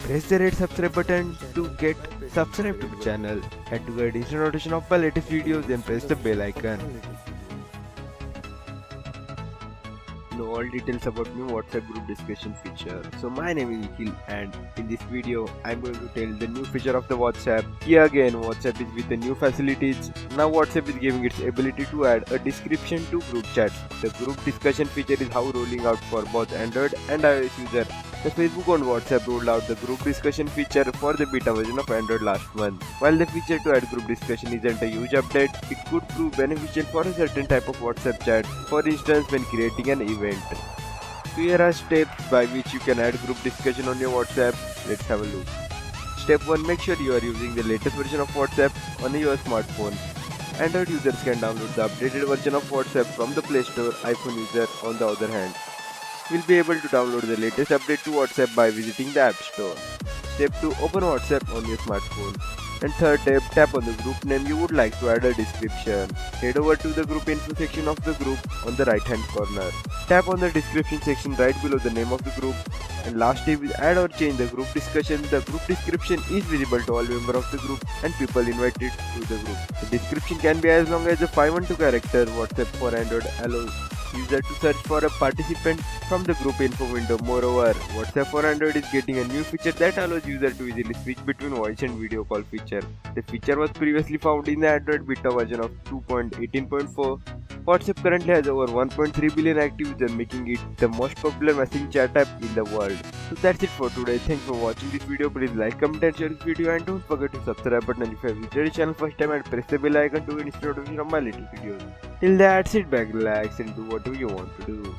Press the red subscribe button to get subscribed to the channel and to get instant notification of my latest videos, then press the bell icon. Know all details about new WhatsApp group discussion feature. So my name is Nikhil and in this video I'm going to tell the new feature of the WhatsApp. Here again WhatsApp is with the new facilities. Now WhatsApp is giving its ability to add a description to group chats. The group discussion feature is now rolling out for both Android and iOS users. The Facebook and WhatsApp rolled out the group discussion feature for the beta version of Android last month. While the feature to add group discussion isn't a huge update, it could prove beneficial for a certain type of WhatsApp chat, for instance when creating an event. So here are steps by which you can add group discussion on your WhatsApp. Let's have a look. Step 1. Make sure you are using the latest version of WhatsApp on your smartphone. Android users can download the updated version of WhatsApp from the Play Store. iPhone user, on the other hand, will be able to download the latest update to WhatsApp by visiting the App Store. Step 2. Open WhatsApp on your smartphone. And third step, tap on the group name you would like to add a description. Head over to the group info section of the group on the right hand corner. Tap on the description section right below the name of the group. And last step is add or change the group discussion. The group description is visible to all members of the group and people invited to the group. The description can be as long as a 512 character. WhatsApp for Android allows user to search for a participant from the group info window. Moreover, WhatsApp for Android is getting a new feature that allows user to easily switch between voice and video call feature. The feature was previously found in the Android beta version of 2.18.4. WhatsApp currently has over 1.3 billion active users, making it the most popular messaging chat app in the world. So that's it for today. Thanks for watching this video. Please like, comment and share this video, and don't forget to subscribe button if you have visited the channel first time, and press the bell icon to get instant notification of my latest videos. Till that, sit back, relax and do whatever you want to do.